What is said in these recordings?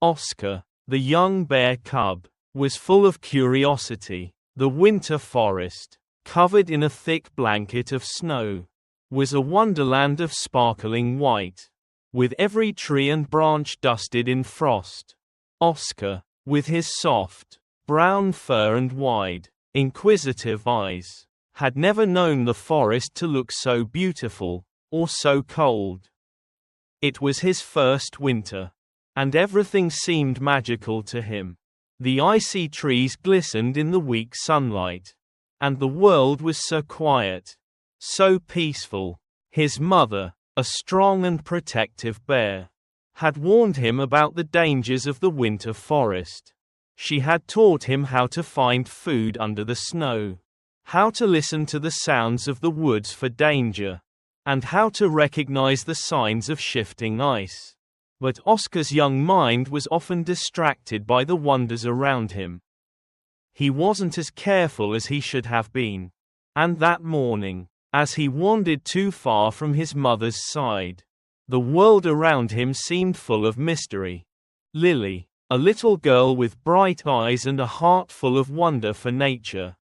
Oscar, the young bear cub, was full of curiosity. The winter forest, covered in a thick blanket of snow, was a wonderland of sparkling white, with every tree and branch dusted in frost. Oscar, with his soft, brown fur and wide, inquisitive eyes, had never known the forest to look so beautiful, or so cold. It was his first winter, and everything seemed magical to him. The icy trees glistened in the weak sunlight, and the world was so quiet, so peaceful. His mother, a strong and protective bear, had warned him about the dangers of the winter forest. She had taught him how to find food under the snow, how to listen to the sounds of the woods for danger, and how to recognize the signs of shifting ice. But Oscar's young mind was often distracted by the wonders around him. He wasn't as careful as he should have been. And that morning, as he wandered too far from his mother's side, the world around him seemed full of mystery. Lily, a little girl with bright eyes and a heart full of wonder for nature,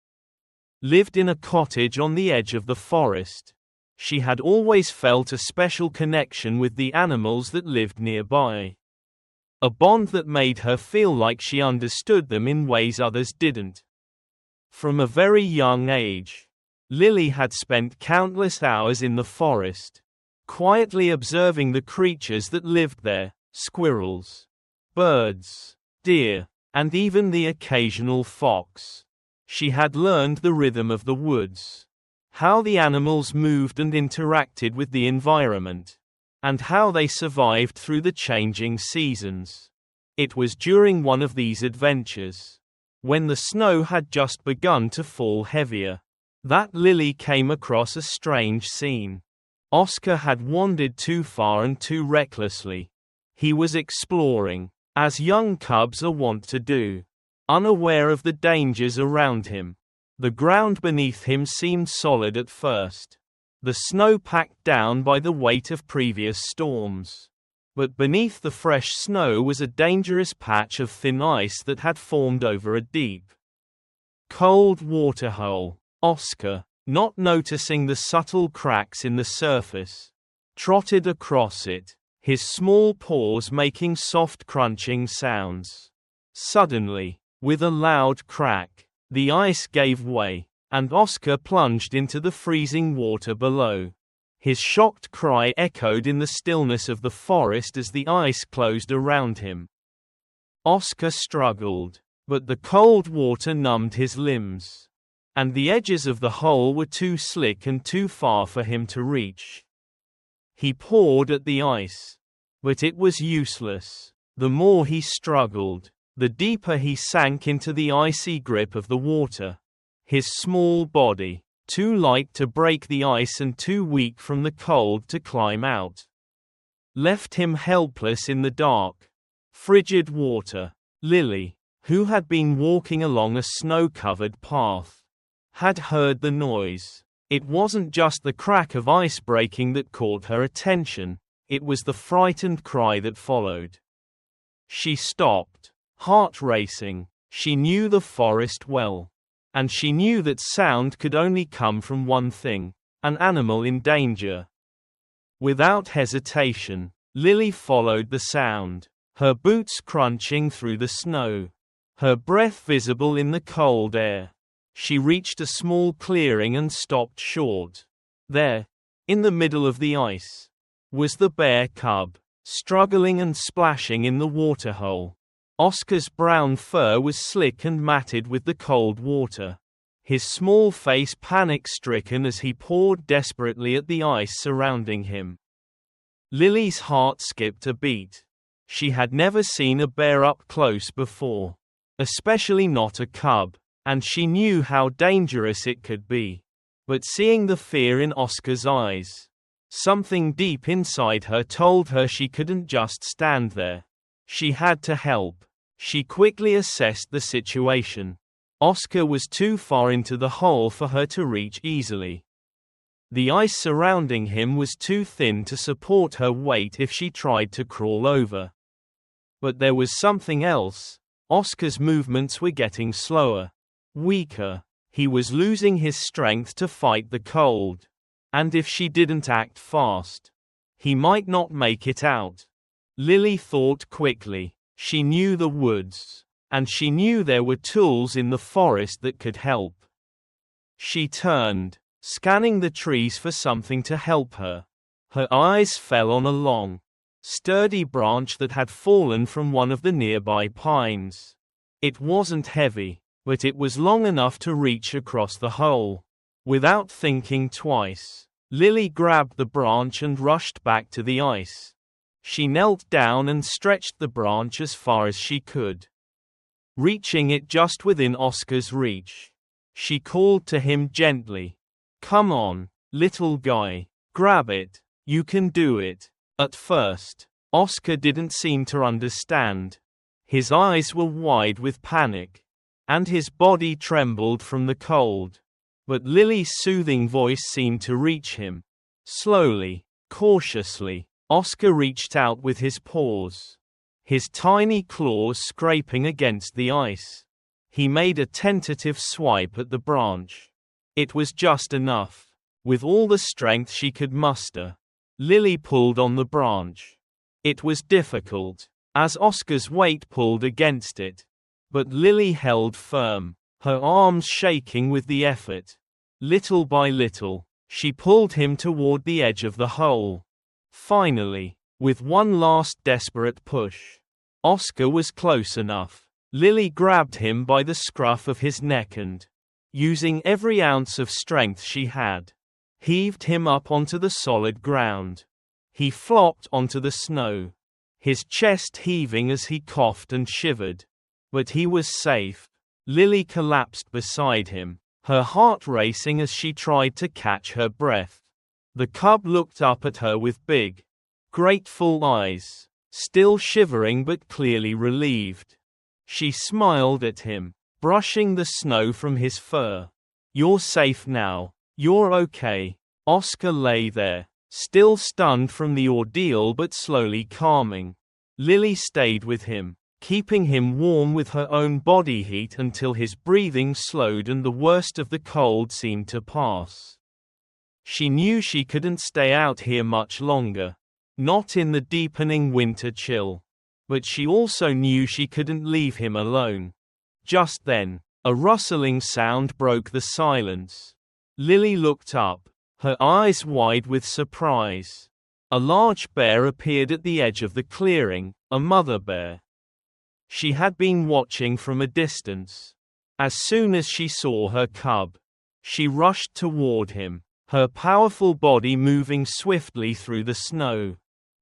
lived in a cottage on the edge of the forest. She had always felt a special connection with the animals that lived nearby. A bond that made her feel like she understood them in ways others didn't. From a very young age, Lily had spent countless hours in the forest, quietly observing the creatures that lived there: squirrels, birds, deer, and even the occasional fox. She had learned the rhythm of the woods, how the animals moved and interacted with the environment, and how they survived through the changing seasons. It was during one of these adventures, when the snow had just begun to fall heavier, that Lily came across a strange scene. Oscar had wandered too far and too recklessly. He was exploring, as young cubs are wont to do, unaware of the dangers around him. The ground beneath him seemed solid at first, the snow packed down by the weight of previous storms. But beneath the fresh snow was a dangerous patch of thin ice that had formed over a deep, cold waterhole. Oscar, not noticing the subtle cracks in the surface, trotted across it, his small paws making soft crunching sounds. Suddenly, with a loud crack, the ice gave way, and Oscar plunged into the freezing water below. His shocked cry echoed in the stillness of the forest as the ice closed around him. Oscar struggled, but the cold water numbed his limbs, and the edges of the hole were too slick and too far for him to reach. He pawed at the ice, but it was useless. The more he struggled, the deeper he sank into the icy grip of the water. His small body, too light to break the ice and too weak from the cold to climb out, left him helpless in the dark, frigid water. Lily, who had been walking along a snow-covered path, had heard the noise. It wasn't just the crack of ice breaking that caught her attention, it was the frightened cry that followed. She stopped, heart racing. She knew the forest well, and she knew that sound could only come from one thing: an animal in danger. Without hesitation, Lily followed the sound, her boots crunching through the snow, her breath visible in the cold air. She reached a small clearing and stopped short. There, in the middle of the ice, was the bear cub, struggling and splashing in the waterhole. Oscar's brown fur was slick and matted with the cold water, his small face panic-stricken as he pawed desperately at the ice surrounding him. Lily's heart skipped a beat. She had never seen a bear up close before, especially not a cub, and she knew how dangerous it could be. But seeing the fear in Oscar's eyes, something deep inside her told her she couldn't just stand there. She had to help. She quickly assessed the situation. Oscar was too far into the hole for her to reach easily. The ice surrounding him was too thin to support her weight if she tried to crawl over. But there was something else. Oscar's movements were getting slower, weaker. He was losing his strength to fight the cold. And if she didn't act fast, he might not make it out. Lily thought quickly. She knew the woods, and she knew there were tools in the forest that could help. She turned, scanning the trees for something to help her. Her eyes fell on a long, sturdy branch that had fallen from one of the nearby pines. It wasn't heavy, but it was long enough to reach across the hole. Without thinking twice, Lily grabbed the branch and rushed back to the ice. She knelt down and stretched the branch as far as she could, reaching it just within Oscar's reach. She called to him gently. "Come on, little guy, grab it, you can do it." At first, Oscar didn't seem to understand. His eyes were wide with panic, and his body trembled from the cold. But Lily's soothing voice seemed to reach him. Slowly, cautiously, Oscar reached out with his paws, his tiny claws scraping against the ice. He made a tentative swipe at the branch. It was just enough. With all the strength she could muster, Lily pulled on the branch. It was difficult, as Oscar's weight pulled against it. But Lily held firm, her arms shaking with the effort. Little by little, she pulled him toward the edge of the hole. Finally, with one last desperate push, Oscar was close enough. Lily grabbed him by the scruff of his neck and, using every ounce of strength she had, heaved him up onto the solid ground. He flopped onto the snow, his chest heaving as he coughed and shivered. But he was safe. Lily collapsed beside him, her heart racing as she tried to catch her breath. The cub looked up at her with big, grateful eyes, still shivering but clearly relieved. She smiled at him, brushing the snow from his fur. "You're safe now. You're okay." Oscar lay there, still stunned from the ordeal but slowly calming. Lily stayed with him, keeping him warm with her own body heat until his breathing slowed and the worst of the cold seemed to pass. She knew she couldn't stay out here much longer, not in the deepening winter chill. But she also knew she couldn't leave him alone. Just then, a rustling sound broke the silence. Lily looked up, her eyes wide with surprise. A large bear appeared at the edge of the clearing, a mother bear. She had been watching from a distance. As soon as she saw her cub, she rushed toward him, her powerful body moving swiftly through the snow.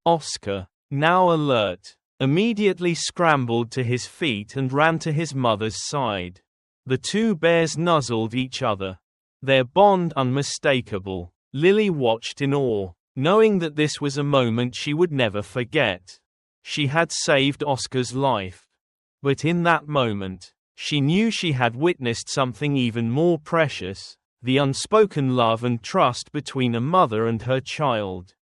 Oscar, now alert, immediately scrambled to his feet and ran to his mother's side. The two bears nuzzled each other, their bond unmistakable. Lily watched in awe, knowing that this was a moment she would never forget. She had saved Oscar's life. But in that moment, she knew she had witnessed something even more precious, the unspoken love and trust between a mother and her child.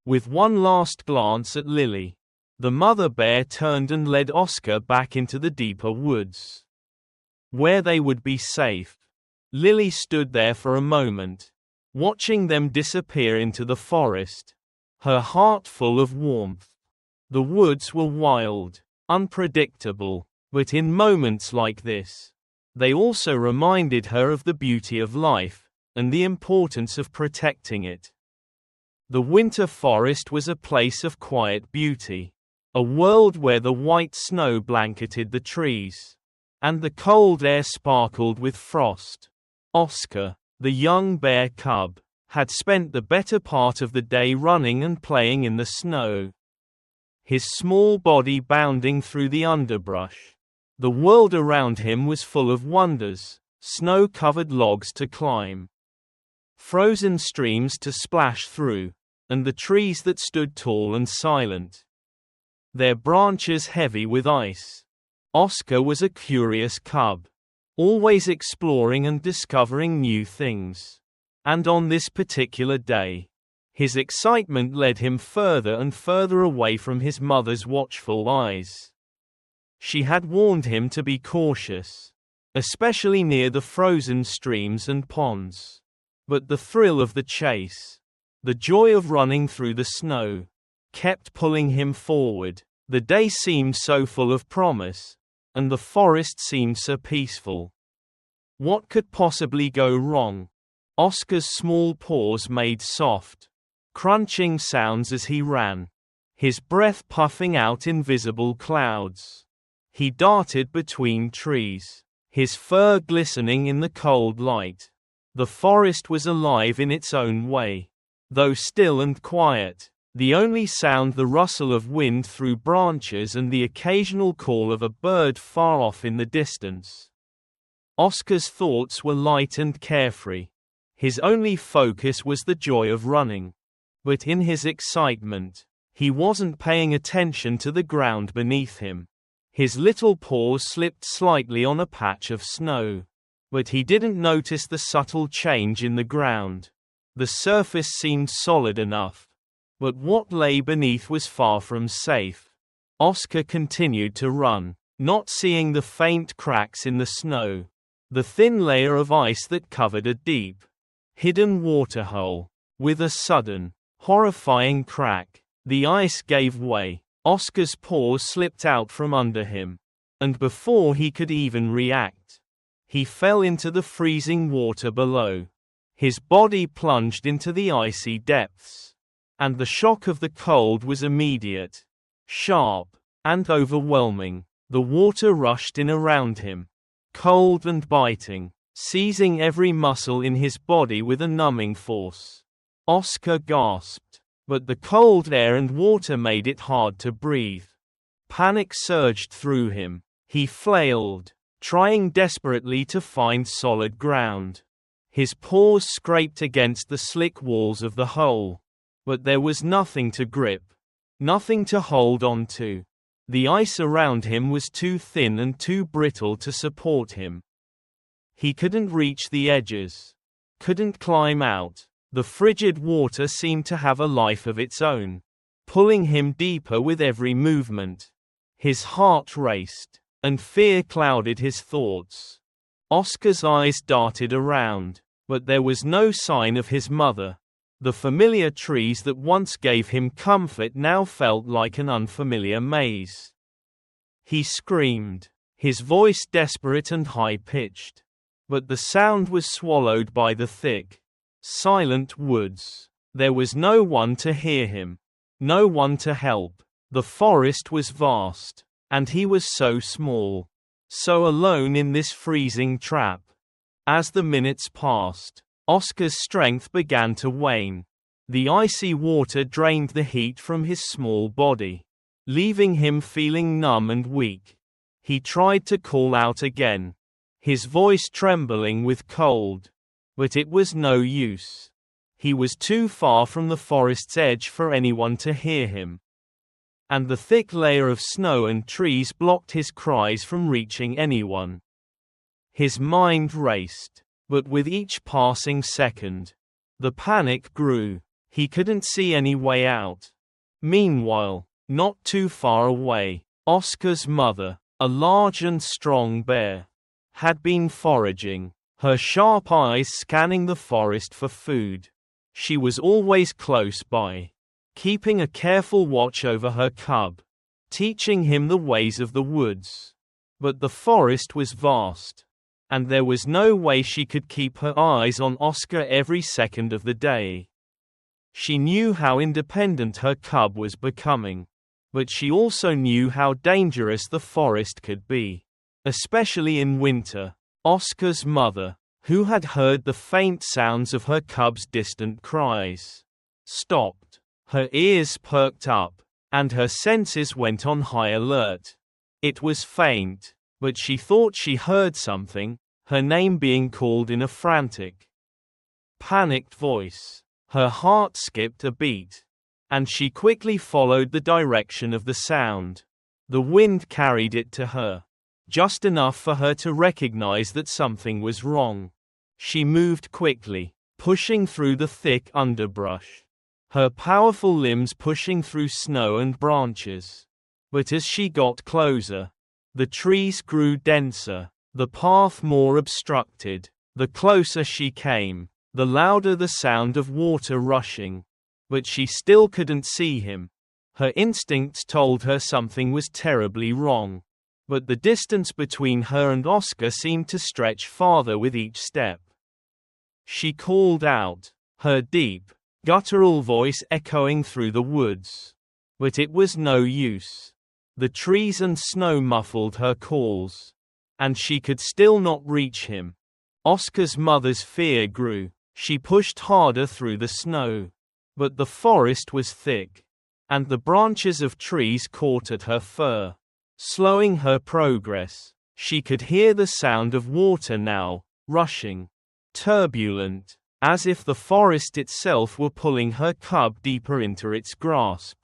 With one last glance at Lily, the mother bear turned and led Oscar back into the deeper woods, where they would be safe. Lily stood there for a moment, watching them disappear into the forest, her heart full of warmth. The woods were wild, unpredictable, but in moments like this, they also reminded her of the beauty of life, and the importance of protecting it. The winter forest was a place of quiet beauty, a world where the white snow blanketed the trees, and the cold air sparkled with frost. Oscar, the young bear cub, had spent the better part of the day running and playing in the snow, his small body bounding through the underbrush. The world around him was full of wonders, snow-covered logs to climb, frozen streams to splash through, and the trees that stood tall and silent, their branches heavy with ice. Oscar was a curious cub, always exploring and discovering new things. And on this particular day, His excitement led him further and further away from his mother's watchful eyes. She had warned him to be cautious, especially near the frozen streams and ponds. But the thrill of the chase, the joy of running through the snow, kept pulling him forward. The day seemed so full of promise, and the forest seemed so peaceful. What could possibly go wrong? Oscar's small paws made soft, crunching sounds as he ran, his breath puffing out invisible clouds. He darted between trees, his fur glistening in the cold light. The forest was alive in its own way. Though still and quiet, the only sound the rustle of wind through branches and the occasional call of a bird far off in the distance. Oscar's thoughts were light and carefree. His only focus was the joy of running. But in his excitement, he wasn't paying attention to the ground beneath him. His little paws slipped slightly on a patch of snow. But he didn't notice the subtle change in the ground. The surface seemed solid enough. But what lay beneath was far from safe. Oscar continued to run, not seeing the faint cracks in the snow, the thin layer of ice that covered a deep, hidden waterhole. With a sudden, horrifying crack, the ice gave way. Oscar's paws slipped out from under him, and before he could even react, he fell into the freezing water below. His body plunged into the icy depths, and the shock of the cold was immediate, sharp, and overwhelming. The water rushed in around him, cold and biting, seizing every muscle in his body with a numbing force. Oscar gasped, but the cold air and water made it hard to breathe. Panic surged through him. He flailed, trying desperately to find solid ground. His paws scraped against the slick walls of the hole, but there was nothing to grip, nothing to hold on to. The ice around him was too thin and too brittle to support him. He couldn't reach the edges, couldn't climb out. The frigid water seemed to have a life of its own, pulling him deeper with every movement. His heart raced, and fear clouded his thoughts. Oscar's eyes darted around, but there was no sign of his mother. The familiar trees that once gave him comfort now felt like an unfamiliar maze. He screamed, his voice desperate and high-pitched. But the sound was swallowed by the thick, silent woods. There was no one to hear him, no one to help. The forest was vast, and he was so small, so alone in this freezing trap. As the minutes passed, Oscar's strength began to wane. The icy water drained the heat from his small body, leaving him feeling numb and weak. He tried to call out again, his voice trembling with cold. But it was no use. He was too far from the forest's edge for anyone to hear him. And the thick layer of snow and trees blocked his cries from reaching anyone. His mind raced, but with each passing second, the panic grew. He couldn't see any way out. Meanwhile, not too far away, Oscar's mother, a large and strong bear, had been foraging, her sharp eyes scanning the forest for food. She was always close by, keeping a careful watch over her cub, teaching him the ways of the woods. But the forest was vast, and there was no way she could keep her eyes on Oscar every second of the day. She knew how independent her cub was becoming, but she also knew how dangerous the forest could be, especially in winter. Oscar's mother, who had heard the faint sounds of her cub's distant cries, stopped. Her ears perked up, and her senses went on high alert. It was faint, but she thought she heard something, her name being called in a frantic, panicked voice. Her heart skipped a beat, and she quickly followed the direction of the sound. The wind carried it to her, just enough for her to recognize that something was wrong. She moved quickly, pushing through the thick underbrush, her powerful limbs pushing through snow and branches. But as she got closer, the trees grew denser, the path more obstructed. The closer she came, the louder the sound of water rushing. But she still couldn't see him. Her instincts told her something was terribly wrong. But the distance between her and Oscar seemed to stretch farther with each step. She called out, her deep, guttural voice echoing through the woods. But it was no use. The trees and snow muffled her calls. And she could still not reach him. Oscar's mother's fear grew. She pushed harder through the snow. But the forest was thick. And the branches of trees caught at her fur, slowing her progress. She could hear the sound of water now, rushing, turbulent, as if the forest itself were pulling her cub deeper into its grasp.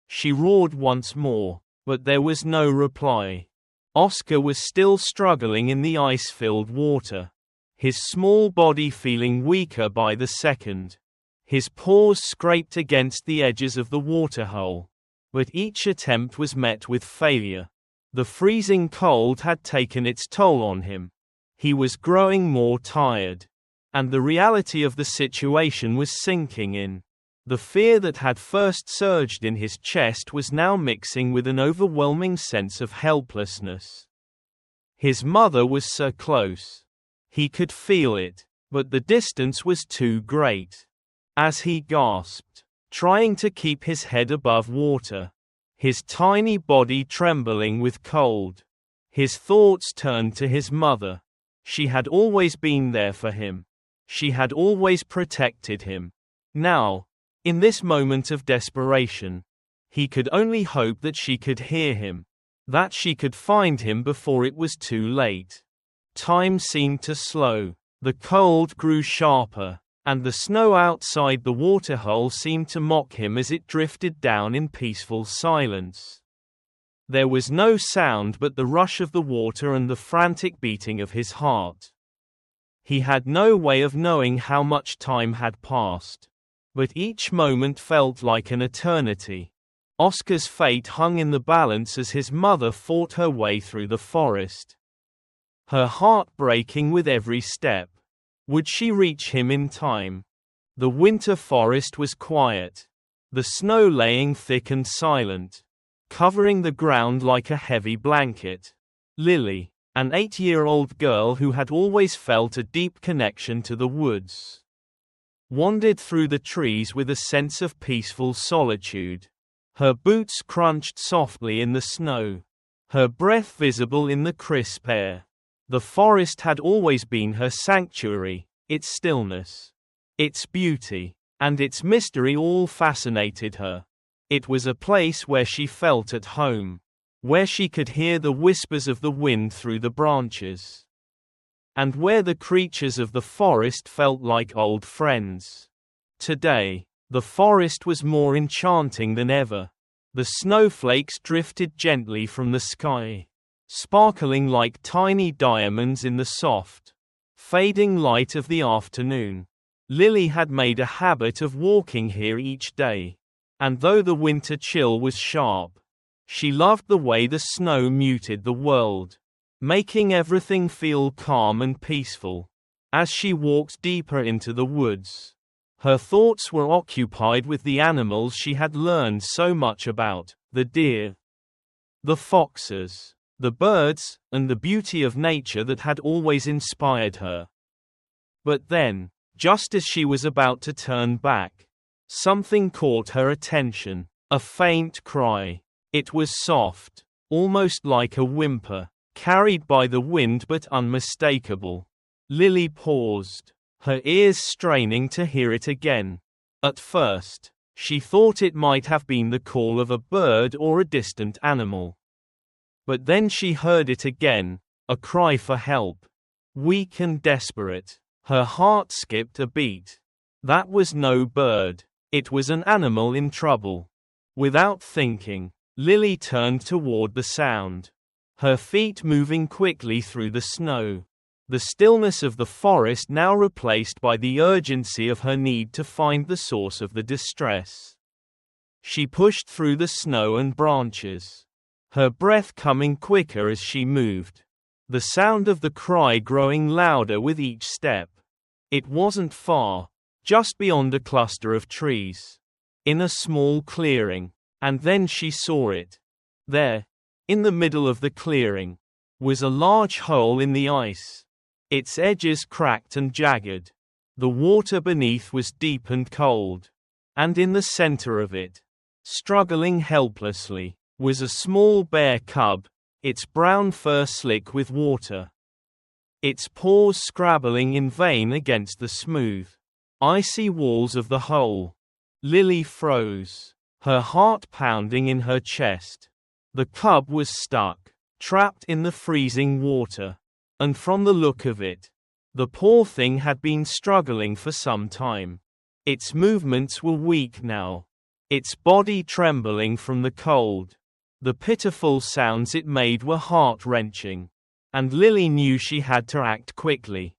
She roared once more, but there was no reply. Oscar was still struggling in the ice-filled water, his small body feeling weaker by the second. His paws scraped against the edges of the waterhole. But each attempt was met with failure. The freezing cold had taken its toll on him. He was growing more tired. And the reality of the situation was sinking in. The fear that had first surged in his chest was now mixing with an overwhelming sense of helplessness. His mother was so close. He could feel it, but the distance was too great. As he gasped, trying to keep his head above water, his tiny body trembling with cold, his thoughts turned to his mother. She had always been there for him. She had always protected him. Now, in this moment of desperation, he could only hope that she could hear him, that she could find him before it was too late. Time seemed to slow. The cold grew sharper. And the snow outside the waterhole seemed to mock him as it drifted down in peaceful silence. There was no sound but the rush of the water and the frantic beating of his heart. He had no way of knowing how much time had passed. But each moment felt like an eternity. Oscar's fate hung in the balance as his mother fought her way through the forest, her heart breaking with every step. Would she reach him in time? The winter forest was quiet, the snow laying thick and silent, covering the ground like a heavy blanket. Lily, an 8-year-old girl who had always felt a deep connection to the woods, wandered through the trees with a sense of peaceful solitude. Her boots crunched softly in the snow, her breath visible in the crisp air. The forest had always been her sanctuary, its stillness, its beauty, and its mystery all fascinated her. It was a place where she felt at home, where she could hear the whispers of the wind through the branches, and where the creatures of the forest felt like old friends. Today, the forest was more enchanting than ever. The snowflakes drifted gently from the sky, sparkling like tiny diamonds in the soft, fading light of the afternoon. Lily had made a habit of walking here each day, and though the winter chill was sharp, she loved the way the snow muted the world, making everything feel calm and peaceful. As she walked deeper into the woods, her thoughts were occupied with the animals she had learned so much about, the deer, the foxes, the birds, and the beauty of nature that had always inspired her. But then, just as she was about to turn back, something caught her attention, a faint cry. It was soft, almost like a whimper, carried by the wind but unmistakable. Lily paused, her ears straining to hear it again. At first, she thought it might have been the call of a bird or a distant animal. But then she heard it again, a cry for help. Weak and desperate, her heart skipped a beat. That was no bird. It was an animal in trouble. Without thinking, Lily turned toward the sound, her feet moving quickly through the snow. the stillness of the forest now replaced by the urgency of her need to find the source of the distress. She pushed through the snow and branches, her breath coming quicker as she moved, the sound of the cry growing louder with each step. It wasn't far, just beyond a cluster of trees, in a small clearing, and then she saw it. There, in the middle of the clearing, was a large hole in the ice, its edges cracked and jagged. The water beneath was deep and cold, and in the center of it, struggling helplessly, was a small bear cub, its brown fur slick with water, its paws scrabbling in vain against the smooth, icy walls of the hole. Lily froze, her heart pounding in her chest. The cub was stuck, trapped in the freezing water, and from the look of it, the poor thing had been struggling for some time. Its movements were weak now, its body trembling from the cold. The pitiful sounds it made were heart-wrenching, and Lily knew she had to act quickly.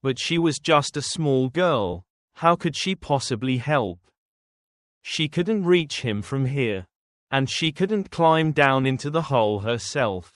But she was just a small girl, how could she possibly help? She couldn't reach him from here, and she couldn't climb down into the hole herself.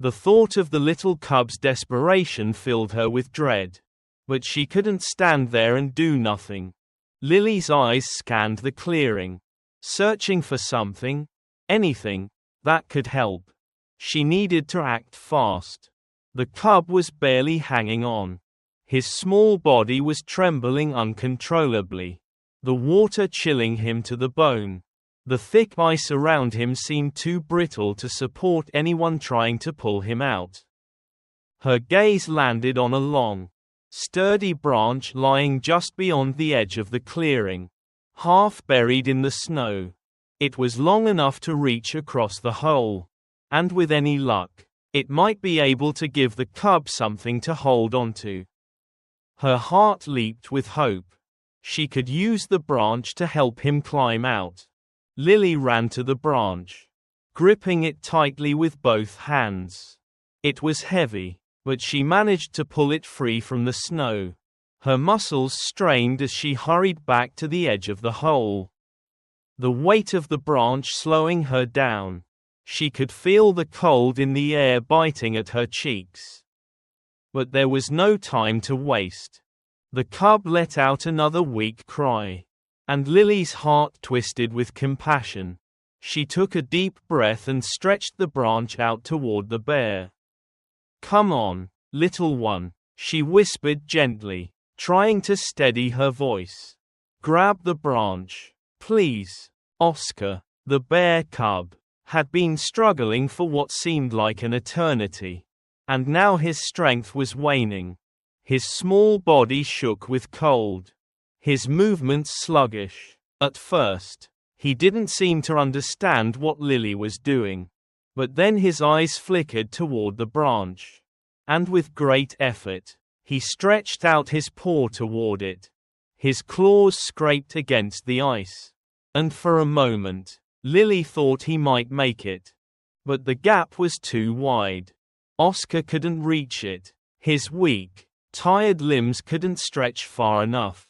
The thought of the little cub's desperation filled her with dread, but she couldn't stand there and do nothing. Lily's eyes scanned the clearing, searching for something, anything, that could help. She needed to act fast. The cub was barely hanging on. His small body was trembling uncontrollably, the water chilling him to the bone. The thick ice around him seemed too brittle to support anyone trying to pull him out. Her gaze landed on a long, sturdy branch lying just beyond the edge of the clearing, half buried in the snow. It was long enough to reach across the hole, and with any luck, it might be able to give the cub something to hold onto. Her heart leaped with hope. She could use the branch to help him climb out. Lily ran to the branch, gripping it tightly with both hands. It was heavy, but she managed to pull it free from the snow. Her muscles strained as she hurried back to the edge of the hole, the weight of the branch slowing her down. She could feel the cold in the air biting at her cheeks. But there was no time to waste. The cub let out another weak cry, and Lily's heart twisted with compassion. She took a deep breath and stretched the branch out toward the bear. "Come on, little one," she whispered gently, trying to steady her voice. "Grab the branch, please." Oscar, the bear cub, had been struggling for what seemed like an eternity, and now his strength was waning. His small body shook with cold, his movements sluggish. At first, he didn't seem to understand what Lily was doing, but then his eyes flickered toward the branch, and with great effort, he stretched out his paw toward it. His claws scraped against the ice, and for a moment, Lily thought he might make it. But the gap was too wide. Oscar couldn't reach it. His weak, tired limbs couldn't stretch far enough,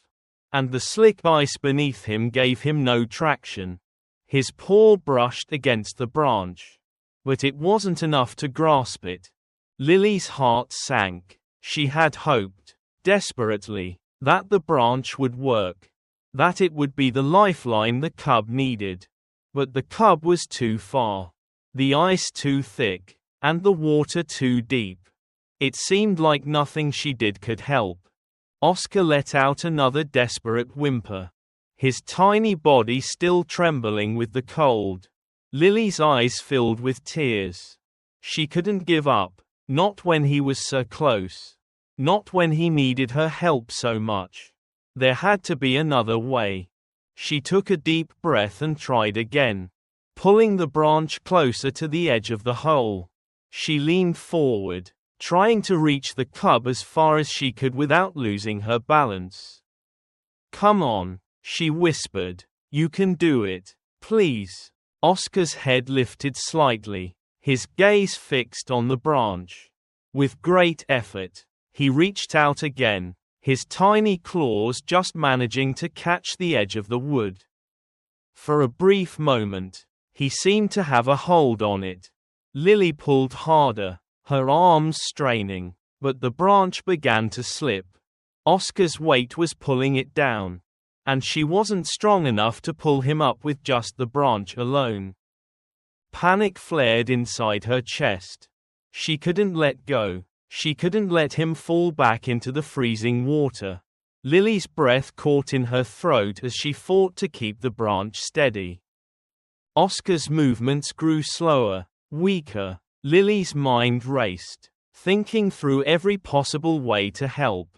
and the slick ice beneath him gave him no traction. His paw brushed against the branch, but it wasn't enough to grasp it. Lily's heart sank. She had hoped, desperately, that the branch would work, that it would be the lifeline the cub needed. But the cub was too far, the ice too thick, and the water too deep. It seemed like nothing she did could help. Oscar let out another desperate whimper, his tiny body still trembling with the cold. Lily's eyes filled with tears. She couldn't give up, not when he was so close, not when he needed her help so much. There had to be another way. She took a deep breath and tried again, pulling the branch closer to the edge of the hole. She leaned forward, trying to reach the cub as far as she could without losing her balance. "Come on," she whispered. "You can do it, please." Oscar's head lifted slightly, his gaze fixed on the branch. With great effort, He reached out again, his tiny claws just managing to catch the edge of the wood. For a brief moment, he seemed to have a hold on it. Lily pulled harder, her arms straining, but the branch began to slip. Oscar's weight was pulling it down, and she wasn't strong enough to pull him up with just the branch alone. Panic flared inside her chest. She couldn't let go. She couldn't let him fall back into the freezing water. Lily's breath caught in her throat as she fought to keep the branch steady. Oscar's movements grew slower, weaker. Lily's mind raced, thinking through every possible way to help.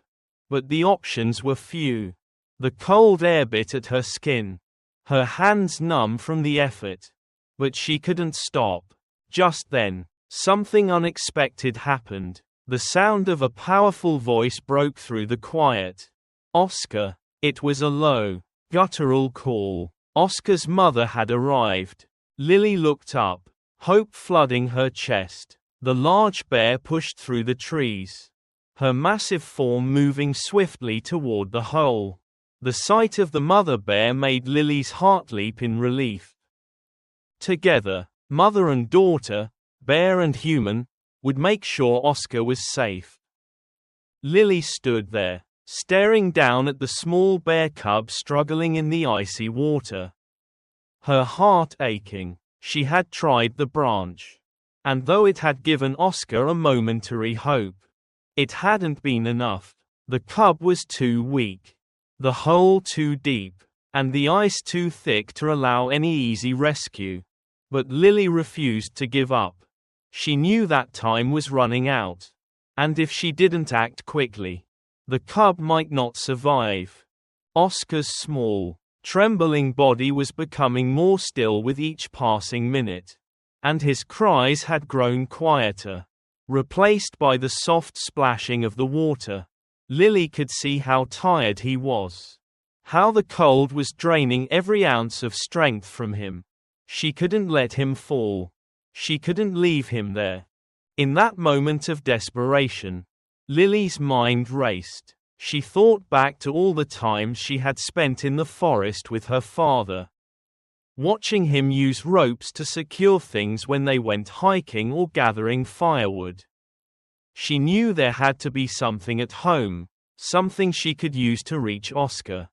But the options were few. The cold air bit at her skin, her hands numb from the effort. But she couldn't stop. Just then, something unexpected happened. The sound of a powerful voice broke through the quiet. Oscar. It was a low, guttural call. Oscar's mother had arrived. Lily looked up, hope flooding her chest. The large bear pushed through the trees, her massive form moving swiftly toward the hole. The sight of the mother bear made Lily's heart leap in relief. Together, mother and daughter, bear and human, would make sure Oscar was safe. Lily stood there, staring down at the small bear cub struggling in the icy water. Her heart aching. She had tried the branch. And though it had given Oscar a momentary hope, it hadn't been enough. The cub was too weak, the hole too deep, and the ice too thick to allow any easy rescue. But Lily refused to give up. She knew that time was running out. And if she didn't act quickly, the cub might not survive. Oscar's small, trembling body was becoming more still with each passing minute. And his cries had grown quieter, replaced by the soft splashing of the water. Lily could see how tired he was, how the cold was draining every ounce of strength from him. She couldn't let him fall. She couldn't leave him there. In that moment of desperation, Lily's mind raced. She thought back to all the times she had spent in the forest with her father, watching him use ropes to secure things when they went hiking or gathering firewood. She knew there had to be something at home, something she could use to reach Oscar.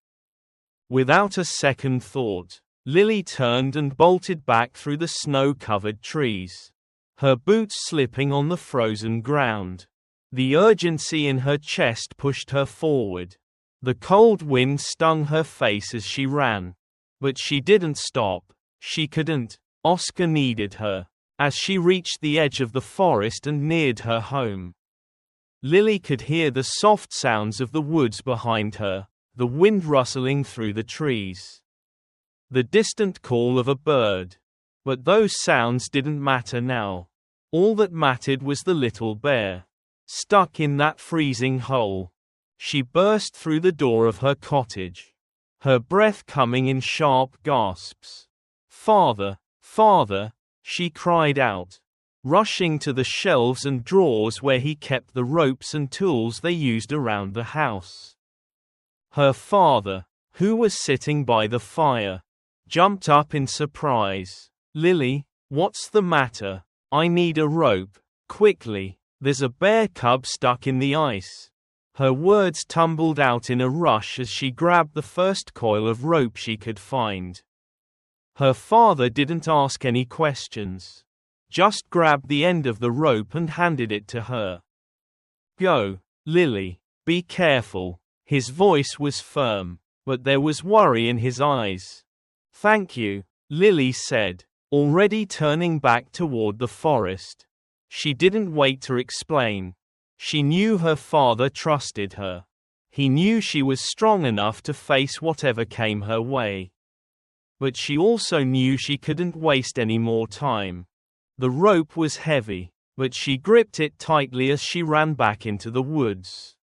Without a second thought, Lily turned and bolted back through the snow-covered trees, her boots slipping on the frozen ground. The urgency in her chest pushed her forward. The cold wind stung her face as she ran. But she didn't stop. She couldn't. Oscar needed her. As she reached the edge of the forest and neared her home, Lily could hear the soft sounds of the woods behind her, the wind rustling through the trees, the distant call of a bird. But those sounds didn't matter now. All that mattered was the little bear, stuck in that freezing hole. She burst through the door of her cottage, her breath coming in sharp gasps. "Father, Father," she cried out, rushing to the shelves and drawers where he kept the ropes and tools they used around the house. Her father, who was sitting by the fire, jumped up in surprise. "Lily, what's the matter? I need a rope, quickly. There's a bear cub stuck in the ice." Her words tumbled out in a rush as she grabbed the first coil of rope she could find. Her father didn't ask any questions, just grabbed the end of the rope and handed it to her. "Go, Lily, be careful." His voice was firm, but there was worry in his eyes. "Thank you," Lily said, already turning back toward the forest. She didn't wait to explain. She knew her father trusted her. He knew she was strong enough to face whatever came her way. But she also knew she couldn't waste any more time. The rope was heavy, but she gripped it tightly as she ran back into the woods.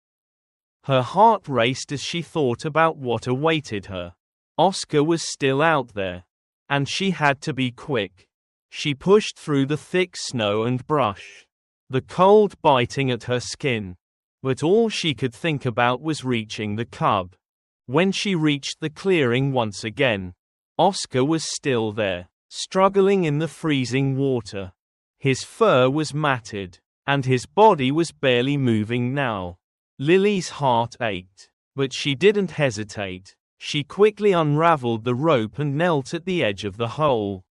Her heart raced as she thought about what awaited her. Oscar was still out there, and she had to be quick. She pushed through the thick snow and brush, the cold biting at her skin. but all she could think about was reaching the cub. When she reached the clearing once again, Oscar was still there, struggling in the freezing water. His fur was matted, and his body was barely moving now. Lily's heart ached, but she didn't hesitate. She quickly unraveled the rope and knelt at the edge of the hole,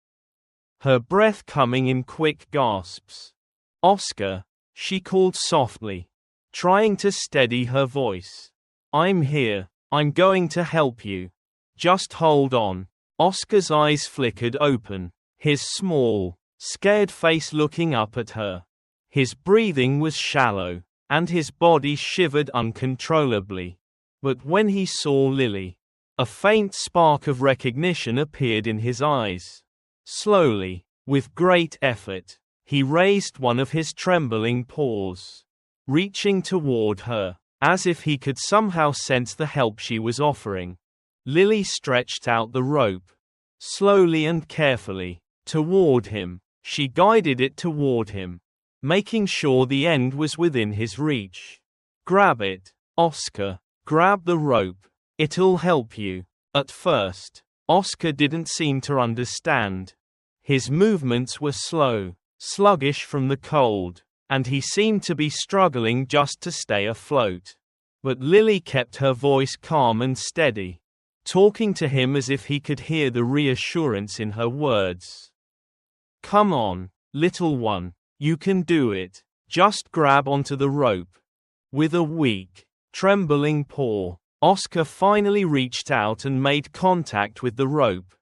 her breath coming in quick gasps. "Oscar," she called softly, trying to steady her voice. "I'm here. I'm going to help you. Just hold on." Oscar's eyes flickered open, his small, scared face looking up at her. His breathing was shallow, and his body shivered uncontrollably. But when he saw Lily, a faint spark of recognition appeared in his eyes. Slowly, with great effort, he raised one of his trembling paws, reaching toward her, as if he could somehow sense the help she was offering. Lily stretched out the rope, slowly and carefully, toward him. She guided it toward him, making sure the end was within his reach. "Grab it, Oscar. Grab the rope. It'll help you." At first, Oscar didn't seem to understand. His movements were slow, sluggish from the cold, and he seemed to be struggling just to stay afloat. But Lily kept her voice calm and steady, talking to him as if he could hear the reassurance in her words. "Come on, little one, you can do it. Just grab onto the rope." With a weak, trembling paw, Oscar finally reached out and made contact with the rope.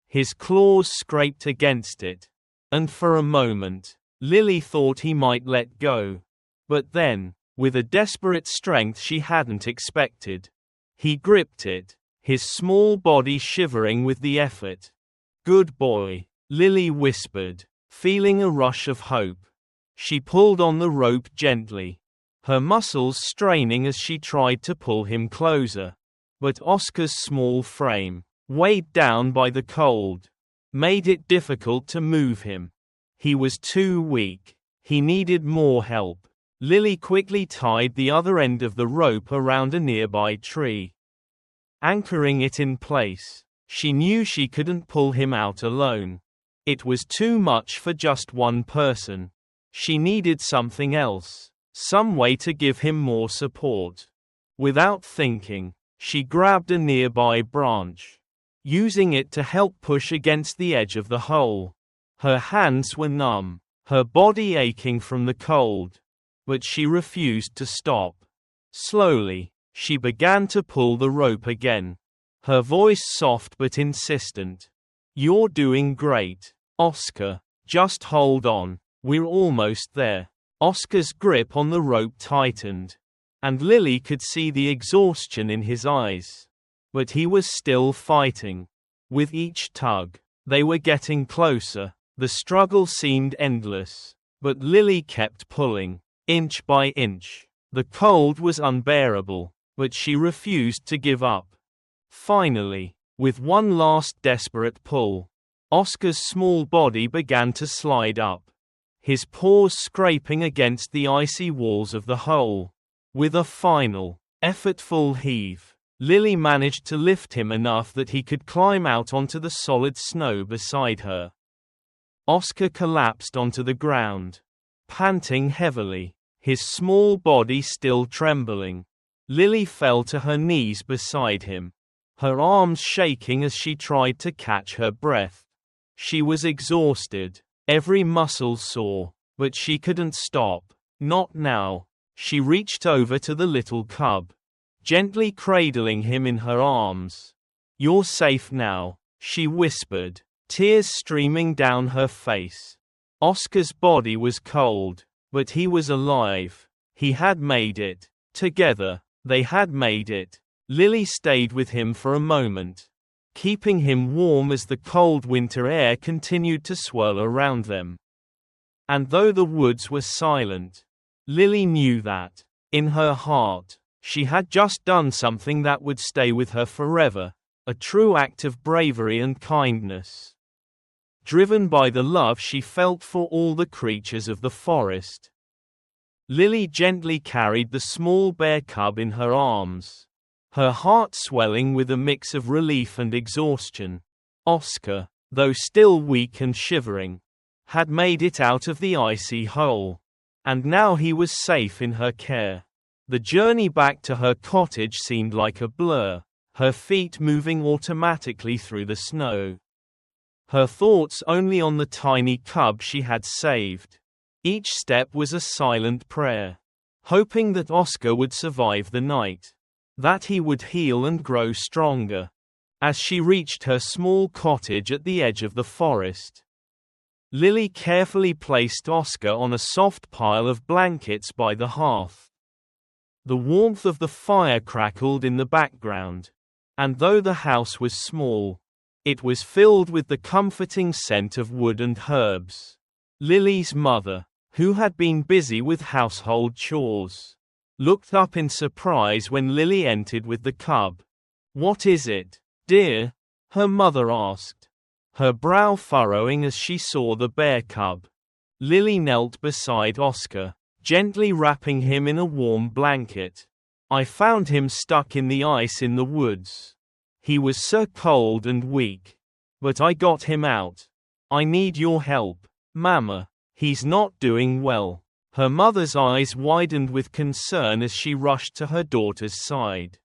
His claws scraped against it, and for a moment, Lily thought he might let go. But then, with a desperate strength she hadn't expected, he gripped it, his small body shivering with the effort. "Good boy," Lily whispered, feeling a rush of hope. She pulled on the rope gently, her muscles straining as she tried to pull him closer. But Oscar's small frame, weighed down by the cold, made it difficult to move him. He was too weak. He needed more help. Lily quickly tied the other end of the rope around a nearby tree, anchoring it in place. She knew she couldn't pull him out alone. It was too much for just one person. She needed something else, some way to give him more support. Without thinking, she grabbed a nearby branch, using it to help push against the edge of the hole. Her hands were numb, her body aching from the cold, but she refused to stop. Slowly, she began to pull the rope again, her voice soft but insistent. "You're doing great, Oscar. Just hold on. We're almost there." Oscar's grip on the rope tightened, and Lily could see the exhaustion in his eyes. But he was still fighting. With each tug, they were getting closer. The struggle seemed endless, but Lily kept pulling, inch by inch. The cold was unbearable, but she refused to give up. Finally, with one last desperate pull, Oscar's small body began to slide up, his paws scraping against the icy walls of the hole. With a final, effortful heave, Lily managed to lift him enough that he could climb out onto the solid snow beside her. Oscar collapsed onto the ground, panting heavily, his small body still trembling. Lily fell to her knees beside him, her arms shaking as she tried to catch her breath. She was exhausted, every muscle sore, but she couldn't stop. Not now. She reached over to the little cub, gently cradling him in her arms. "You're safe now," she whispered, tears streaming down her face. Oscar's body was cold, but he was alive. He had made it. Together, they had made it. Lily stayed with him for a moment, keeping him warm as the cold winter air continued to swirl around them. And though the woods were silent, Lily knew that, in her heart, she had just done something that would stay with her forever, a true act of bravery and kindness. Driven by the love she felt for all the creatures of the forest, Lily gently carried the small bear cub in her arms, her heart swelling with a mix of relief and exhaustion. Oscar, though still weak and shivering, had made it out of the icy hole, and now he was safe in her care. The journey back to her cottage seemed like a blur, her feet moving automatically through the snow. Her thoughts only on the tiny cub she had saved. Each step was a silent prayer, hoping that Oscar would survive the night, that he would heal and grow stronger. As she reached her small cottage at the edge of the forest, Lily carefully placed Oscar on a soft pile of blankets by the hearth. The warmth of the fire crackled in the background, and though the house was small, it was filled with the comforting scent of wood and herbs. Lily's mother, who had been busy with household chores, looked up in surprise when Lily entered with the cub. "What is it, dear?" her mother asked, her brow furrowing as she saw the bear cub. Lily knelt beside Oscar, gently wrapping him in a warm blanket. "I found him stuck in the ice in the woods. He was so cold and weak. But I got him out. I need your help, Mama. He's not doing well." Her mother's eyes widened with concern as she rushed to her daughter's side.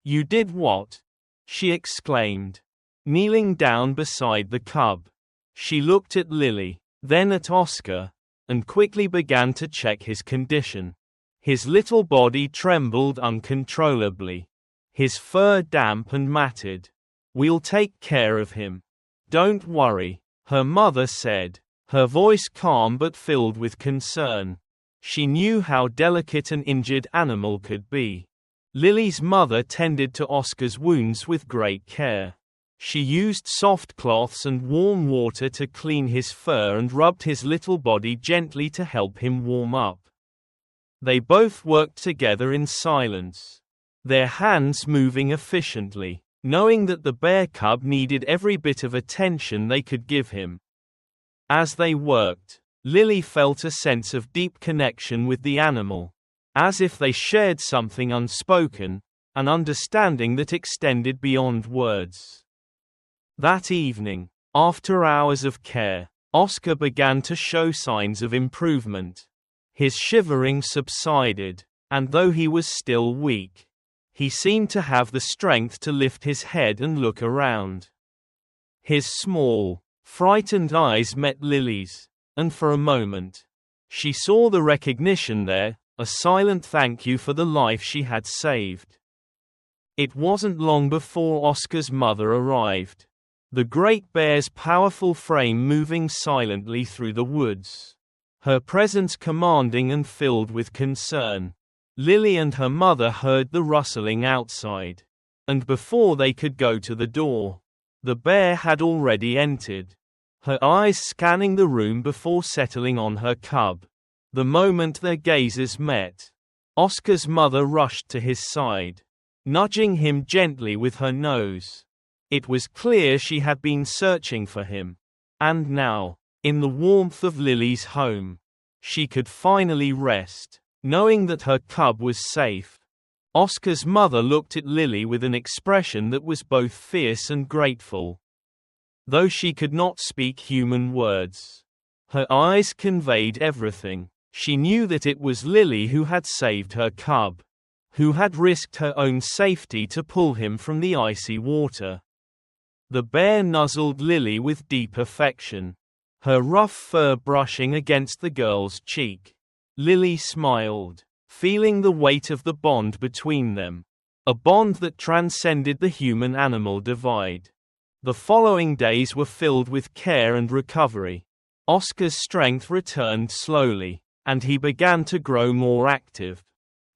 "You did what?" she exclaimed, kneeling down beside the cub. She looked at Lily, then at Oscar, and quickly began to check his condition. His little body trembled uncontrollably, his fur damp and matted. "We'll take care of him. Don't worry," her mother said, her voice calm but filled with concern. She knew how delicate an injured animal could be. Lily's mother tended to Oscar's wounds with great care. She used soft cloths and warm water to clean his fur and rubbed his little body gently to help him warm up. They both worked together in silence, their hands moving efficiently, knowing that the bear cub needed every bit of attention they could give him. As they worked, Lily felt a sense of deep connection with the animal, as if they shared something unspoken, an understanding that extended beyond words. That evening, after hours of care, Oscar began to show signs of improvement. His shivering subsided, and though he was still weak, he seemed to have the strength to lift his head and look around. His small, frightened eyes met Lily's, and for a moment, she saw the recognition there, a silent thank you for the life she had saved. It wasn't long before Oscar's mother arrived, the great bear's powerful frame moving silently through the woods, her presence commanding and filled with concern. Lily and her mother heard the rustling outside, and before they could go to the door, the bear had already entered, her eyes scanning the room before settling on her cub. The moment their gazes met, Oscar's mother rushed to his side, nudging him gently with her nose. It was clear she had been searching for him, and now, in the warmth of Lily's home, she could finally rest, knowing that her cub was safe. Oscar's mother looked at Lily with an expression that was both fierce and grateful. Though she could not speak human words, her eyes conveyed everything. She knew that it was Lily who had saved her cub, who had risked her own safety to pull him from the icy water. The bear nuzzled Lily with deep affection, her rough fur brushing against the girl's cheek. Lily smiled, feeling the weight of the bond between them, a bond that transcended the human-animal divide. The following days were filled with care and recovery. Oscar's strength returned slowly, and he began to grow more active,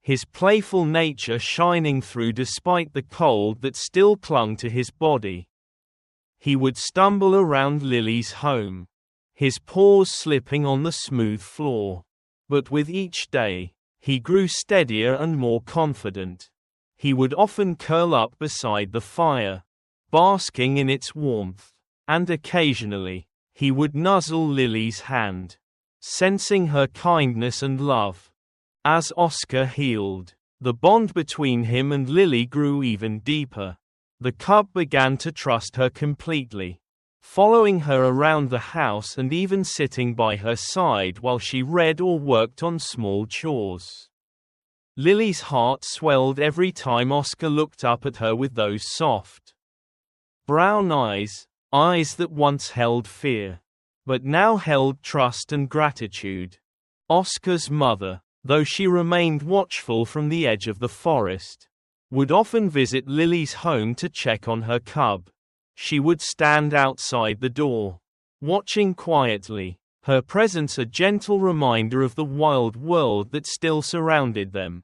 his playful nature shining through despite the cold that still clung to his body. He would stumble around Lily's home, his paws slipping on the smooth floor. But with each day, he grew steadier and more confident. He would often curl up beside the fire, basking in its warmth, and occasionally, he would nuzzle Lily's hand, sensing her kindness and love. As Oscar healed, the bond between him and Lily grew even deeper. The cub began to trust her completely, following her around the house and even sitting by her side while she read or worked on small chores. Lily's heart swelled every time Oscar looked up at her with those soft brown eyes, eyes that once held fear, but now held trust and gratitude. Oscar's mother, though she remained watchful from the edge of the forest, would often visit Lily's home to check on her cub. She would stand outside the door, watching quietly, her presence a gentle reminder of the wild world that still surrounded them.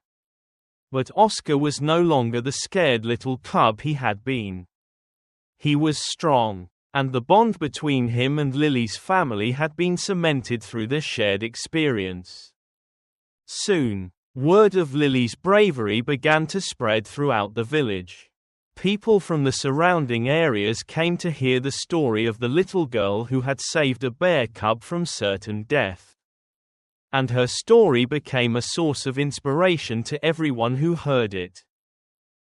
But Oscar was no longer the scared little cub he had been. He was strong, and the bond between him and Lily's family had been cemented through their shared experience. Soon, word of Lily's bravery began to spread throughout the village. People from the surrounding areas came to hear the story of the little girl who had saved a bear cub from certain death. And her story became a source of inspiration to everyone who heard it.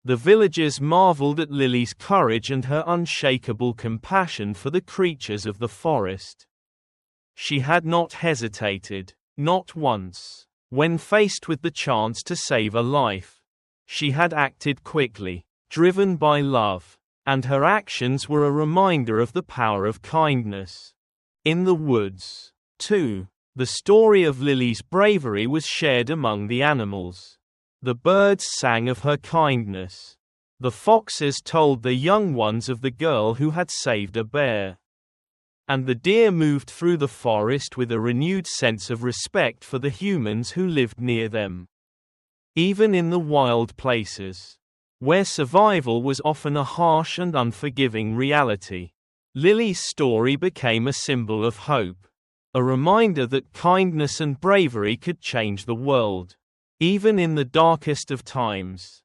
The villagers marveled at Lily's courage and her unshakable compassion for the creatures of the forest. She had not hesitated, not once, when faced with the chance to save a life. She had acted quickly, driven by love, and her actions were a reminder of the power of kindness. In the woods, too, the story of Lily's bravery was shared among the animals. The birds sang of her kindness. The foxes told their young ones of the girl who had saved a bear. And the deer moved through the forest with a renewed sense of respect for the humans who lived near them. Even in the wild places, where survival was often a harsh and unforgiving reality, Lily's story became a symbol of hope, a reminder that kindness and bravery could change the world, even in the darkest of times.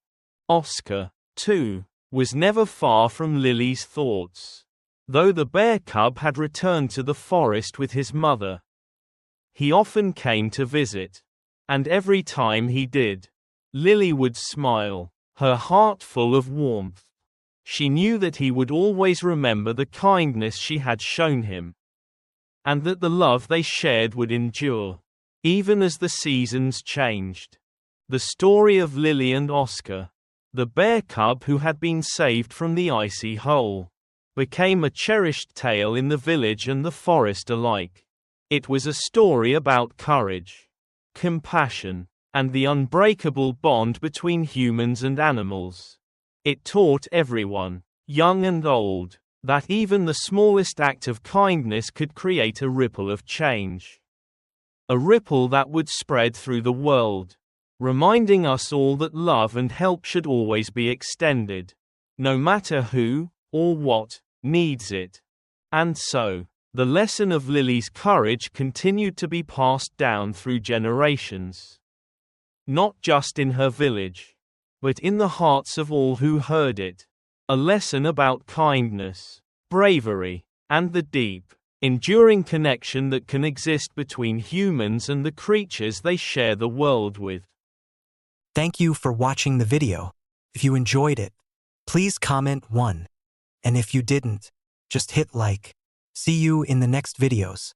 Oscar, too, was never far from Lily's thoughts. Though the bear cub had returned to the forest with his mother, he often came to visit, and every time he did, Lily would smile, her heart full of warmth. She knew that he would always remember the kindness she had shown him, and that the love they shared would endure, even as the seasons changed. The story of Lily and Oscar, the bear cub who had been saved from the icy hole, became a cherished tale in the village and the forest alike. It was a story about courage, compassion, and the unbreakable bond between humans and animals. It taught everyone, young and old, that even the smallest act of kindness could create a ripple of change. A ripple that would spread through the world, reminding us all that love and help should always be extended, no matter who, or what, needs it. And so, the lesson of Lily's courage continued to be passed down through generations. Not just in her village, but in the hearts of all who heard it. A lesson about kindness, bravery, and the deep, enduring connection that can exist between humans and the creatures they share the world with. Thank you for watching the video. If you enjoyed it, please comment 1. And if you didn't, just hit like. See you in the next videos.